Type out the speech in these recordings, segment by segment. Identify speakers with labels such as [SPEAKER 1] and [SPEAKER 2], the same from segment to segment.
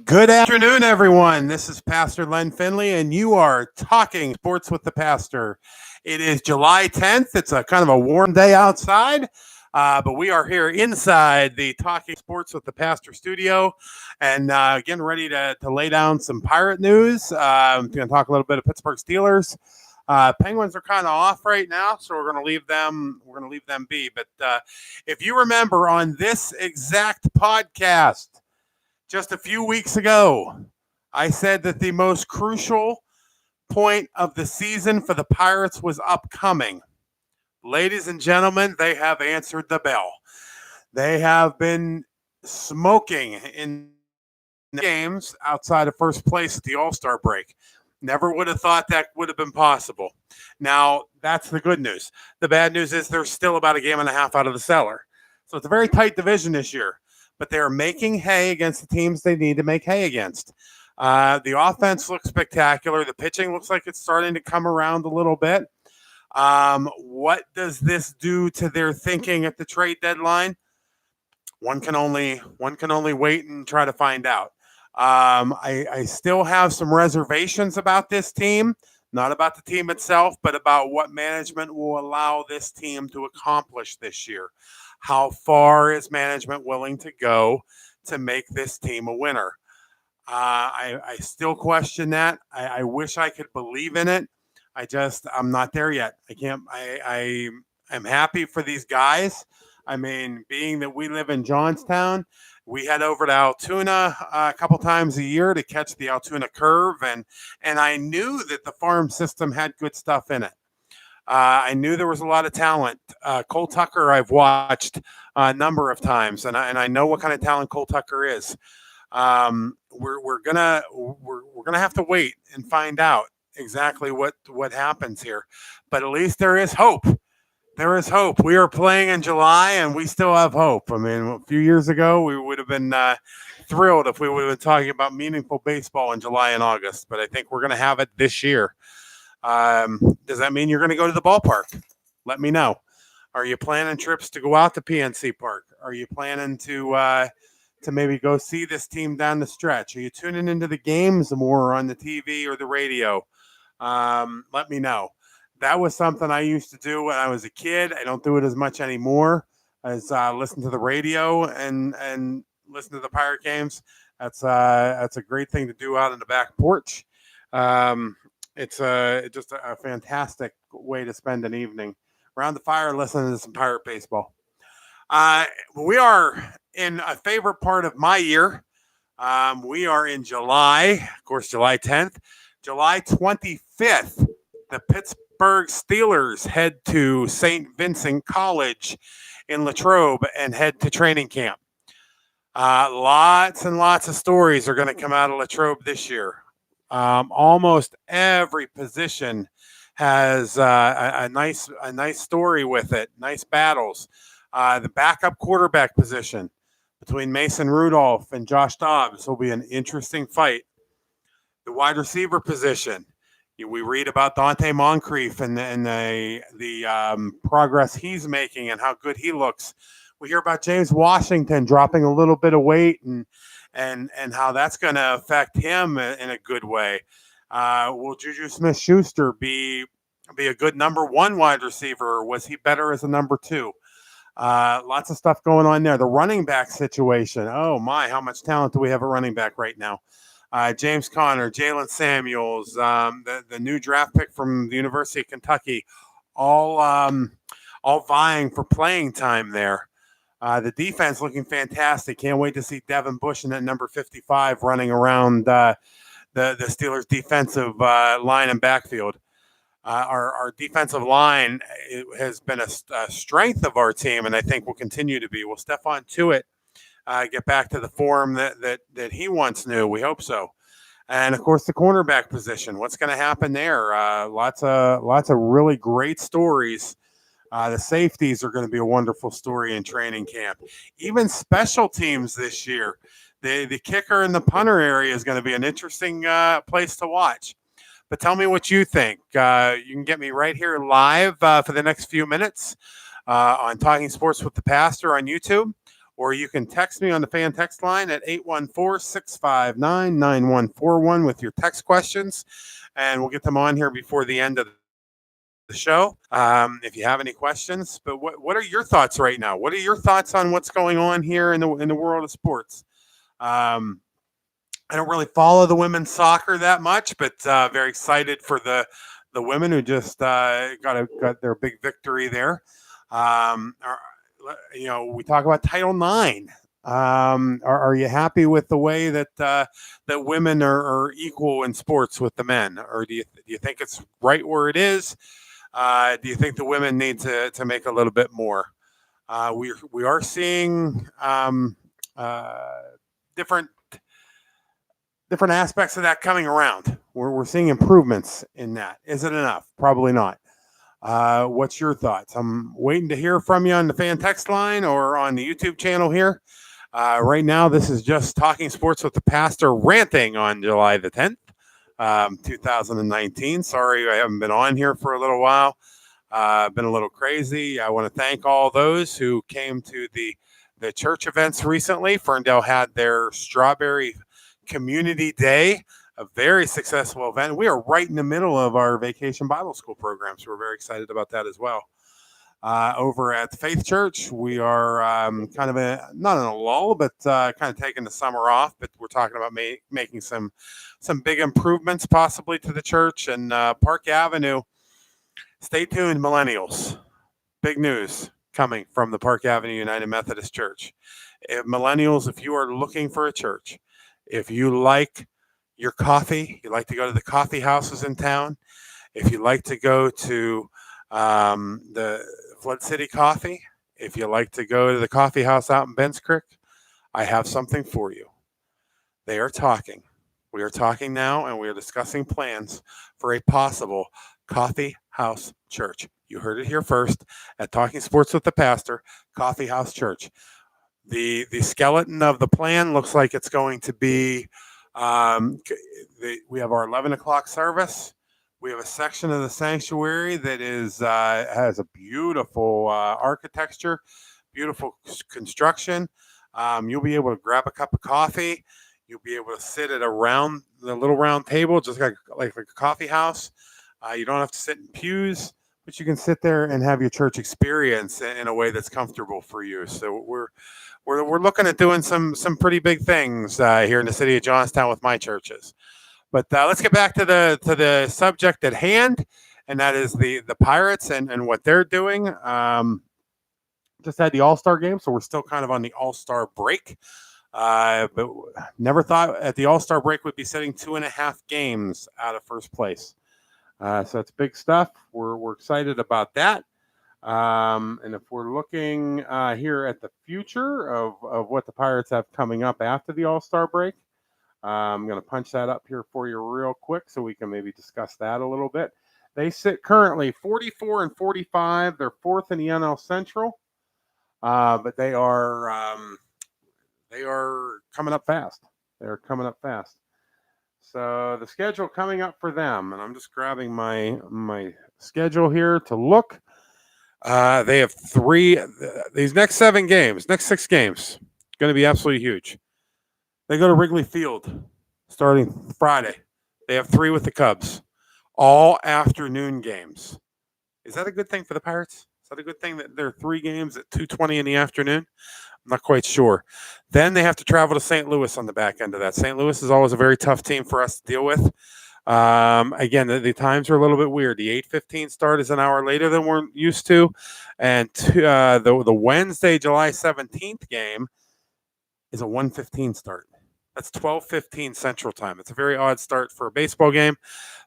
[SPEAKER 1] Good afternoon, everyone. This is Pastor Len Finley, and you are talking sports with the pastor. It is July 10th. It's a kind of a warm day outside, but we are here inside the Talking Sports with the Pastor studio and getting ready to lay down some Pirate news. I'm going to talk a little bit of Pittsburgh Steelers. Penguins are kind of off right now, so we're going to leave them. We're going to leave them be. But if you remember, on this exact podcast, just a few weeks ago, I said that the most crucial point of the season for the Pirates was upcoming. Ladies and gentlemen, they have answered the bell. They have been smoking in games outside of first place at the All-Star break. Never would have thought that would have been possible. Now, that's the good news. The bad news is they're still about a game and a half out of the cellar. So it's a very tight division this year. But they're making hay against the teams they need to make hay against. The offense looks spectacular. The pitching looks like it's starting to come around a little bit. What does this do to their thinking at the trade deadline? One can only wait and try to find out. I still have some reservations about this team, not about the team itself, but about what management will allow this team to accomplish this year. How far is management willing to go to make this team a winner? I still question that. I wish I could believe in it. I'm not there yet. I can't. I'm happy for these guys. I mean, being that we live in Johnstown, we head over to Altoona a couple times a year to catch the Altoona curve, and I knew that the farm system had good stuff in it. I knew there was a lot of talent. Cole Tucker, I've watched a number of times, and I know what kind of talent Cole Tucker is. We're gonna have to wait and find out exactly what happens here. But at least there is hope. There is hope. We are playing in July, and we still have hope. I mean, a few years ago, we would have been thrilled if we would have been talking about meaningful baseball in July and August. But I think we're going to have it this year. Does that mean you're going to go to the ballpark? Let me know. Are you planning trips to go out to PNC Park? Are you planning to maybe go see this team down the stretch? Are you tuning into the games more on the TV or the radio? Let me know. That was something I used to do when I was a kid. I don't do it as much anymore as listen to the radio and listen to the Pirate games. That's a great thing to do out on the back porch. It's just a fantastic way to spend an evening around the fire listening to some Pirate baseball. We are in a favorite part of my year. We are in July, of course, July 10th. July 25th, the Pittsburgh Steelers head to St. Vincent College in Latrobe and head to training camp. Lots and lots of stories are going to come out of Latrobe this year. Almost every position has a nice story with it. Nice battles. The backup quarterback position between Mason Rudolph and Josh Dobbs will be an interesting fight. The wide receiver position. We read about Dante Moncrief and the progress he's making and how good he looks. We hear about James Washington dropping a little bit of weight and how that's going to affect him in a good way. Will Juju Smith-Schuster be a good number one wide receiver, or was he better as a number two? Lots of stuff going on there. The running back situation. Oh, my, how much talent do we have at running back right now? James Conner, Jalen Samuels, the new draft pick from the University of Kentucky, all vying for playing time there. The defense looking fantastic. Can't wait to see Devin Bush in that number 55 running around the Steelers' defensive line and backfield. Our defensive line has been a strength of our team, and I think will continue to be. Will Stephon Tuitt get back to the form that he once knew? We hope so. And of course, the cornerback position. What's going to happen there? Lots of really great stories. The safeties are going to be a wonderful story in training camp. Even special teams this year. The kicker and the punter area is going to be an interesting place to watch. But tell me what you think. You can get me right here live for the next few minutes on Talking Sports with the Pastor on YouTube, or you can text me on the fan text line at 814-659-9141 with your text questions, and we'll get them on here before the end of the show. If you have any questions, but what are your thoughts right now? What are your thoughts on what's going on here in the world of sports? I don't really follow the women's soccer that much, but very excited for the women who just got their big victory there. We talk about Title IX. Are you happy with the way that that women are equal in sports with the men, or do you think it's right where it is? Do you think the women need to make a little bit more? We are seeing different aspects of that coming around. We're seeing improvements in that. Is it enough? Probably not. What's your thoughts? I'm waiting to hear from you on the fan text line or on the YouTube channel here. Right now, this is just Talking Sports with the Pastor ranting on July the 10th, 2019. Sorry, I haven't been on here for a little while. Been a little crazy. I want to thank all those who came to the church events recently. Ferndale had their Strawberry Community Day, a very successful event. We are right in the middle of our Vacation Bible School program, so we're very excited about that as well. Over at Faith Church, we are kind of not in a lull, but kind of taking the summer off. But we're talking about making some big improvements possibly to the church. And Park Avenue, stay tuned, millennials. Big news coming from the Park Avenue United Methodist Church. Millennials, if you are looking for a church, if you like your coffee, you like to go to the coffee houses in town, if you like to go to the Flood City Coffee, if you like to go to the coffee house out in Bents Creek, I have something for you. They are talking. We are talking now, and we are discussing plans for a possible coffee house church. You heard it here first at Talking Sports with the Pastor, Coffee House Church. The skeleton of the plan looks like it's going to be, we have our 11 o'clock service. We have a section of the sanctuary that has a beautiful architecture, beautiful construction. You'll be able to grab a cup of coffee. You'll be able to sit at the little round table, just like a coffee house. You don't have to sit in pews, but you can sit there and have your church experience in a way that's comfortable for you. So we're looking at doing some pretty big things here in the city of Johnstown with my churches. But let's get back to the subject at hand, and that is the Pirates and what they're doing. Just had the All-Star game, so we're still kind of on the All-Star break. But never thought at the All-Star break we'd be sitting 2.5 games out of first place. So that's big stuff. We're excited about that. And if we're looking here at the future of what the Pirates have coming up after the All-Star break, I'm going to punch that up here for you real quick so we can maybe discuss that a little bit. They sit currently 44-45. They're fourth in the NL Central, but they are coming up fast. They're coming up fast. So the schedule coming up for them, and I'm just grabbing my schedule here to look. They have these next 6 games, going to be absolutely huge. They go to Wrigley Field starting Friday. They have 3 with the Cubs, all afternoon games. Is that a good thing for the Pirates? Is that a good thing that there are 3 games at 2:20 in the afternoon? I'm not quite sure. Then they have to travel to St. Louis on the back end of that. St. Louis is always a very tough team for us to deal with. Again, the times are a little bit weird. The 8:15 start is an hour later than we're used to. And the Wednesday, July 17th game is a 1:15 start. That's 12:15 Central Time. It's a very odd start for a baseball game.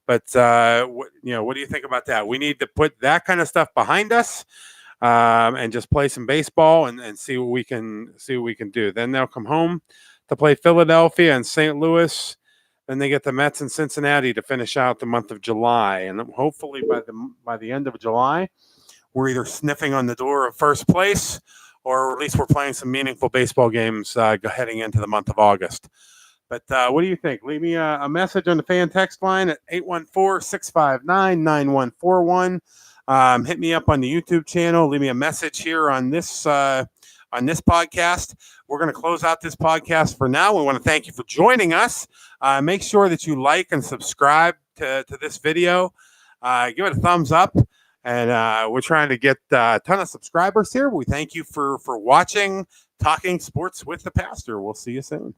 [SPEAKER 1] But, what do you think about that? We need to put that kind of stuff behind us. And just play some baseball and see what we can do. Then they'll come home to play Philadelphia and St. Louis. Then they get the Mets and Cincinnati to finish out the month of July. And hopefully by the end of July, we're either sniffing on the door of first place, or at least we're playing some meaningful baseball games heading into the month of August. But what do you think? Leave me a message on the fan text line at 814-659-9141. Hit me up on the YouTube channel. Leave me a message here on this on this podcast. We're going to close out this podcast for now. We want to thank you for joining us. Make sure that you like and subscribe to this video. Give it a thumbs up. And we're trying to get a ton of subscribers here. We thank you for watching Talking Sports with the Pastor. We'll see you soon.